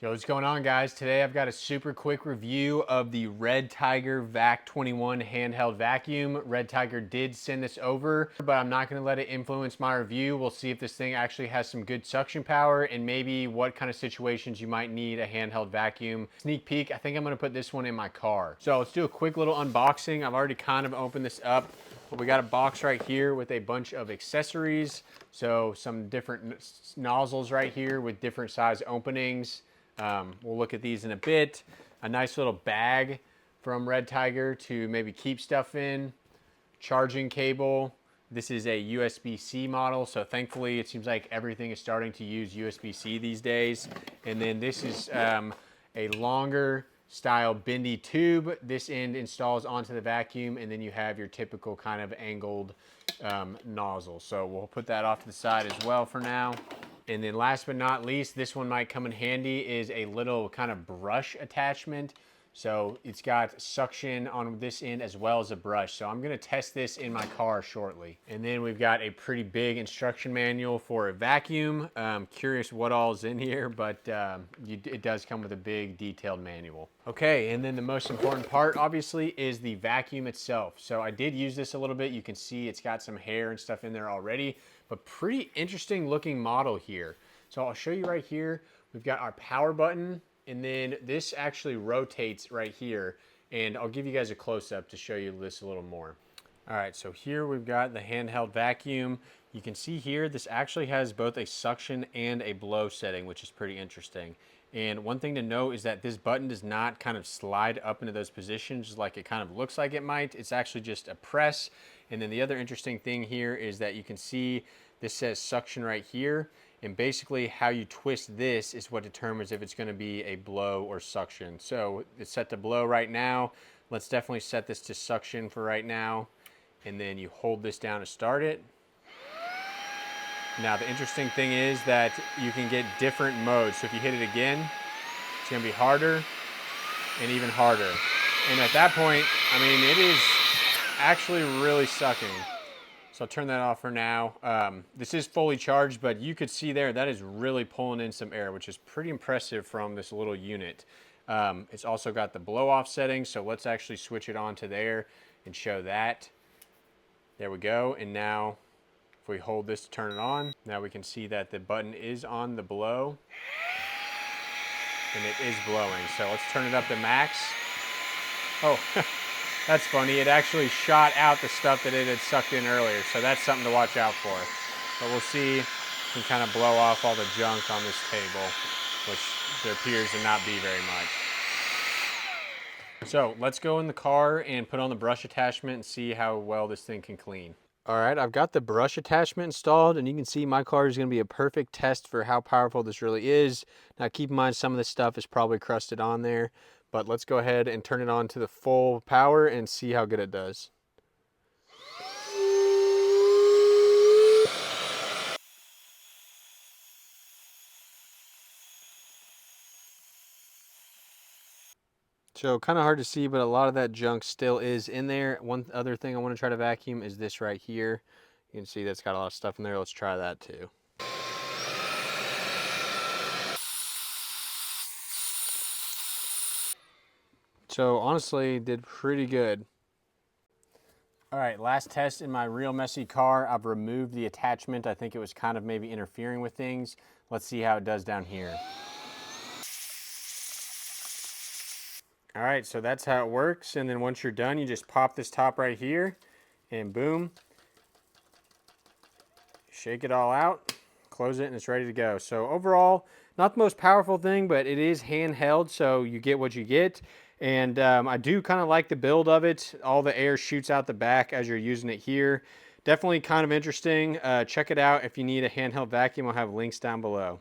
Yo, what's going on, guys? Today I've got a super quick review of the REDTIGER VAC 21 handheld vacuum. REDTIGER did send this over, but I'm not going to let it influence my review. We'll see if this thing actually has some good suction power and maybe what kind of situations you might need a handheld vacuum. Sneak peek, I think I'm going to put this one in my car. So let's do a quick little unboxing. I've already kind of opened this up. But we got a box right here with a bunch of accessories. So some different nozzles right here with different size openings. We'll look at these in a bit. A nice little bag from REDTIGER to maybe keep stuff in. Charging cable. This is a USB-C model, so thankfully it seems like everything is starting to use USB-C these days. And then this is a longer style bendy tube. This end installs onto the vacuum, and then you have your typical kind of angled nozzle. So we'll put that off to the side as well for now. And then last but not least, this one might come in handy, is a little kind of brush attachment. So it's got suction on this end as well as a brush. So I'm gonna test this in my car shortly. And then we've got a pretty big instruction manual for a vacuum. Curious what all is in here, but it does come with a big detailed manual. Okay, and then the most important part obviously is the vacuum itself. So I did use this a little bit. You can see it's got some hair and stuff in there already, but pretty interesting looking model here. So I'll show you right here. We've got our power button, and then this actually rotates right here, and I'll give you guys a close-up to show you this a little more. All right, so here we've got the handheld vacuum. You can see here this actually has both a suction and a blow setting, which is pretty interesting. And one thing to note is that this button does not kind of slide up into those positions like it kind of looks like it might. It's actually just a press. And then the other interesting thing here is that you can see this says suction right here. And basically how you twist this is what determines if it's going to be a blow or suction. So it's set to blow right now. Let's definitely set this to suction for right now. And then you hold this down to start it. Now the interesting thing is that you can get different modes. So if you hit it again, it's going to be harder and even harder. And at that point, I mean, it is actually really sucking. So I'll turn that off for now. This is fully charged, but you could see there that is really pulling in some air, which is pretty impressive from this little unit. It's also got the blow off setting, so let's actually switch it on to there and show that. There we go. And now if we hold this to turn it on, now we can see that the button is on the blow and it is blowing. So let's turn it up to max. Oh, that's funny. It actually shot out the stuff that it had sucked in earlier. So that's something to watch out for. But we'll see. You can kind of blow off all the junk on this table, which there appears to not be very much. So let's go in the car and put on the brush attachment and see how well this thing can clean. All right, I've got the brush attachment installed, and you can see my car is going to be a perfect test for how powerful this really is. Now keep in mind some of this stuff is probably crusted on there, but let's go ahead and turn it on to the full power and see how good it does. So kind of hard to see, but a lot of that junk still is in there. One other thing I want to try to vacuum is this right here. You can see that's got a lot of stuff in there. Let's try that too. So honestly, did pretty good. All right, last test in my real messy car. I've removed the attachment. I think it was kind of maybe interfering with things. Let's see how it does down here. All right, so that's how it works. And then once you're done, you just pop this top right here and boom. Shake it all out, close it, and it's ready to go. So overall, not the most powerful thing, but it is handheld, so you get what you get. And I do kind of like the build of it. All the air shoots out the back as you're using it here. Definitely kind of interesting. Check it out if you need a handheld vacuum. I'll have links down below.